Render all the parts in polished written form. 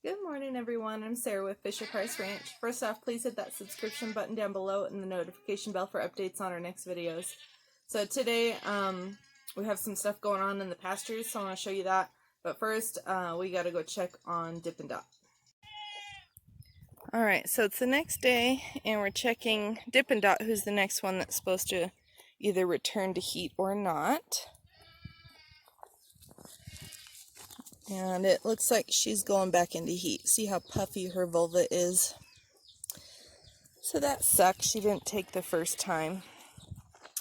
Good morning, everyone. I'm Sarah with Fisher Price Ranch. First off, please hit that subscription button down below and the notification bell for updates on our next videos. So today, we have some stuff going on in the pastures, so I want to show you that. But first, we got to go check on Dippin' Dot. Alright, so it's the next day, and we're checking Dippin' Dot, who's the next one that's supposed to either return to heat or not. And it looks like she's going back into heat. See how puffy her vulva is? So that sucks. She didn't take the first time.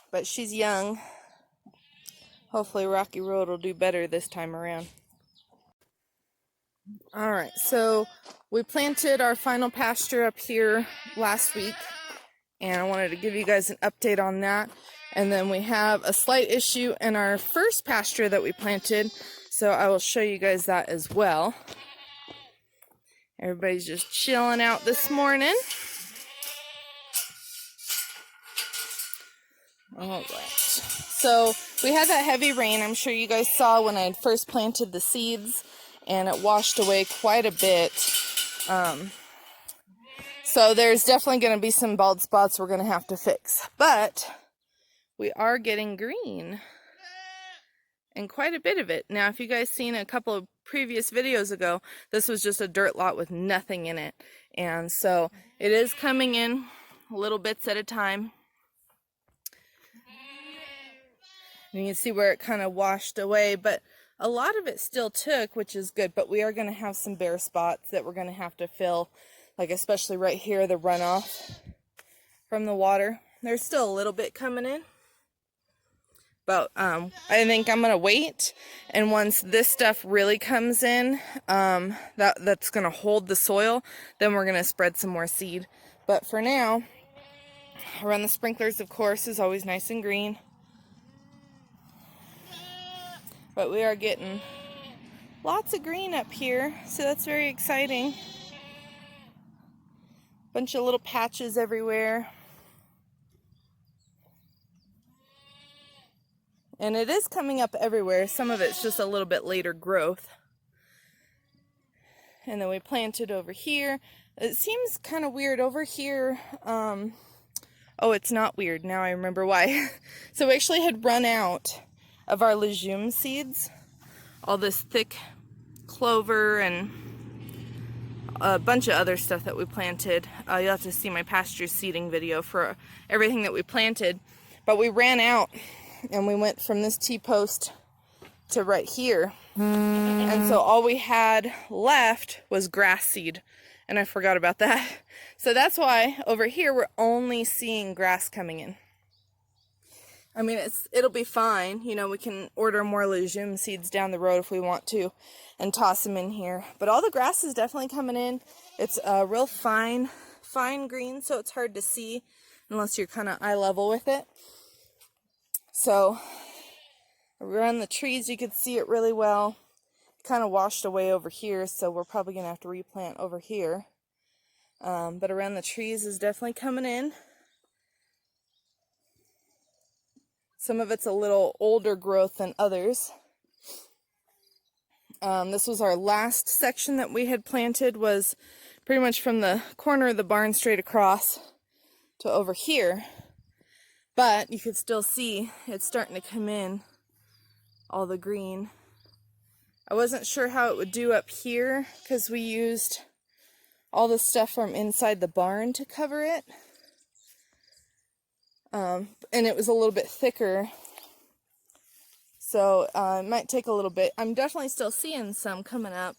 But she's young. Hopefully Rocky Road will do better this time around. Alright, so we planted our final pasture up here last week. And I wanted to give you guys an update on that. And then we have a slight issue in our first pasture that we planted. So I will show you guys that as well. Everybody's just chilling out this morning. Alright, so we had that heavy rain. I'm sure you guys saw when I had first planted the seeds, and it washed away quite a bit. So there's definitely going to be some bald spots we're going to have to fix. But we are getting green. And quite a bit of it. Now, if you guys seen a couple of previous videos ago, this was just a dirt lot with nothing in it. And so it is coming in little bits at a time. And you can see where it kind of washed away, but a lot of it still took, which is good. But we are going to have some bare spots that we're going to have to fill, like especially right here, the runoff from the water. There's still a little bit coming in. But I think I'm going to wait, and once this stuff really comes in, that's going to hold the soil, then we're going to spread some more seed. But for now, around the sprinklers, of course, is always nice and green. But we are getting lots of green up here, so that's very exciting. Bunch of little patches everywhere. And it is coming up everywhere. Some of it's just a little bit later growth. And then we planted over here. It seems kind of weird over here. Oh, it's not weird. Now I remember why. So we actually had run out of our legume seeds. All this thick clover and a bunch of other stuff that we planted. You'll have to see my pasture seeding video for everything that we planted. But we ran out. And we went from this T-post to right here. And so all we had left was grass seed. And I forgot about that. So that's why over here we're only seeing grass coming in. I mean, it'll be fine. You know, we can order more legume seeds down the road if we want to and toss them in here. But all the grass is definitely coming in. It's a real fine green, so it's hard to see unless you're kind of eye level with it. So around the trees you could see it really well. It kind of washed away over here, so we're probably going to have to replant over here. But around the trees is definitely coming in. Some of it's a little older growth than others. This was our last section that we had planted, was pretty much from the corner of the barn straight across to over here. But you can still see it's starting to come in, all the green. I wasn't sure how it would do up here because we used all the stuff from inside the barn to cover it. And it was a little bit thicker. So it might take a little bit. I'm definitely still seeing some coming up.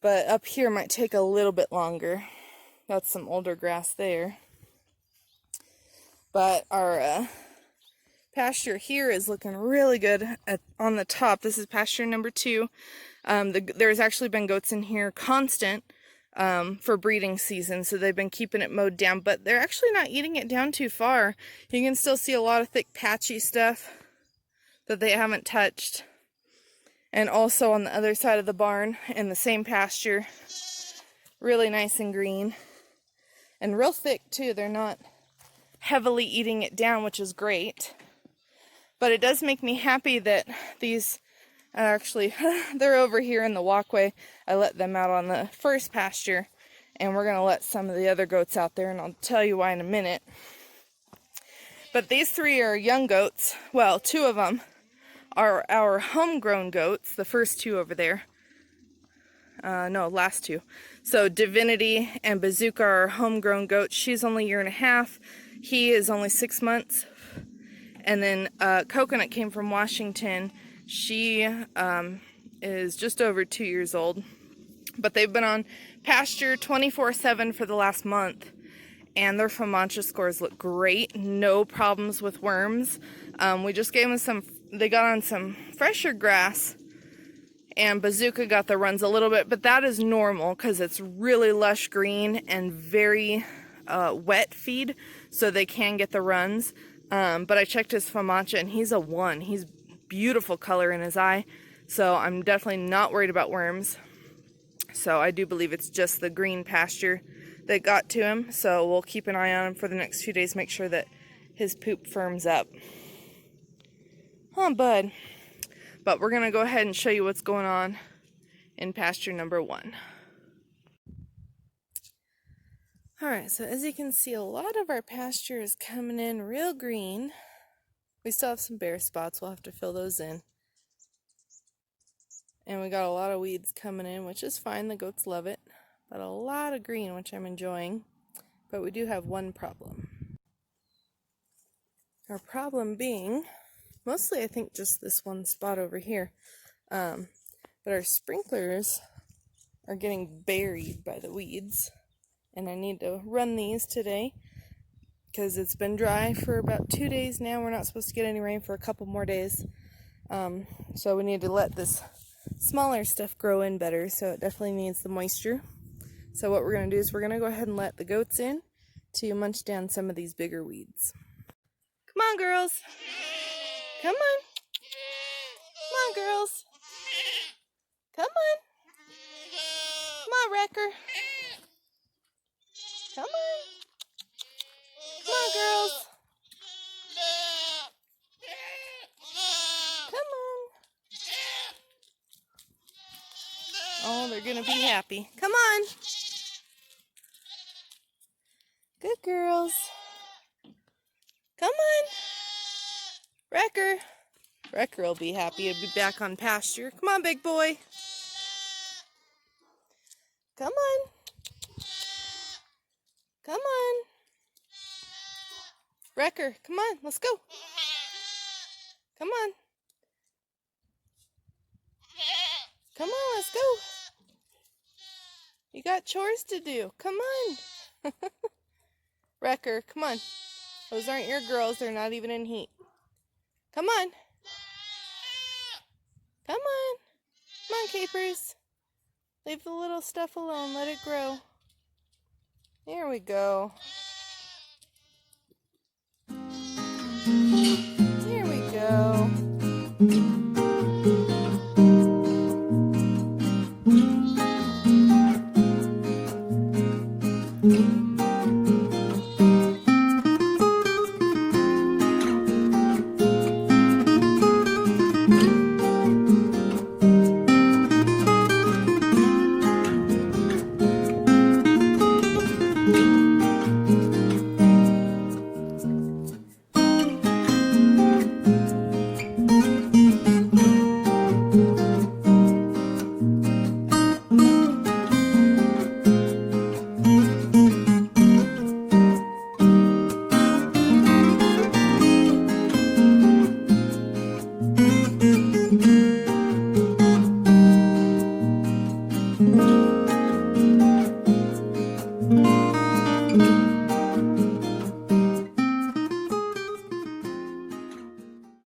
But up here might take a little bit longer. That's some older grass there. But our pasture here is looking really good on the top. This is pasture number 2. There's actually been goats in here constant for breeding season, so they've been keeping it mowed down. But they're actually not eating it down too far. You can still see a lot of thick patchy stuff that they haven't touched. And also on the other side of the barn in the same pasture, really nice and green. And real thick too. They're not heavily eating it down, which is great. But it does make me happy that these Actually, they're over here in the walkway. I let them out on the first pasture, and we're going to let some of the other goats out there, and I'll tell you why in a minute. But these three are young goats. Well, two of them are our homegrown goats, the first two over there. No, last two. So Divinity and Bazooka are homegrown goats. She's only a year and a half. He is only 6 months. And then Coconut came from Washington. She is just over 2 years old. But they've been on pasture 24/7 for the last month. And their FOMACHA scores look great. No problems with worms. We just gave them they got on some fresher grass. And Bazooka got the runs a little bit. But that is normal because it's really lush green and very wet feed. So they can get the runs. But I checked his FOMACHA and he's a 1. He's beautiful color in his eye. So I'm definitely not worried about worms. So I do believe it's just the green pasture that got to him. So we'll keep an eye on him for the next few days. Make sure that his poop firms up. Huh, bud. But we're going to go ahead and show you what's going on in pasture number 1. Alright, so as you can see, a lot of our pasture is coming in real green. We still have some bare spots. We'll have to fill those in. And we got a lot of weeds coming in, which is fine. The goats love it. But a lot of green, which I'm enjoying. But we do have one problem. Our problem being, mostly I think just this one spot over here. But our sprinklers are getting buried by the weeds. And I need to run these today because it's been dry for about 2 days now. We're not supposed to get any rain for a couple more days. So we need to let this smaller stuff grow in better, so it definitely needs the moisture. So what we're going to do is we're going to go ahead and let the goats in to munch down some of these bigger weeds. Come on, girls. Come on. Come on, girls. Come on. Come on, Wrecker. Come on. Come on, girls. Come on. Oh, they're going to be happy. Come on. Good girls. Come on. Wrecker. Wrecker will be happy to be back on pasture. Come on, big boy. Come on. Come on. Wrecker, come on, let's go. Come on. Come on, let's go. You got chores to do. Come on. Wrecker, come on. Those aren't your girls. They're not even in heat. Come on. Come on. Come on, capers. Leave the little stuff alone. Let it grow. There we go.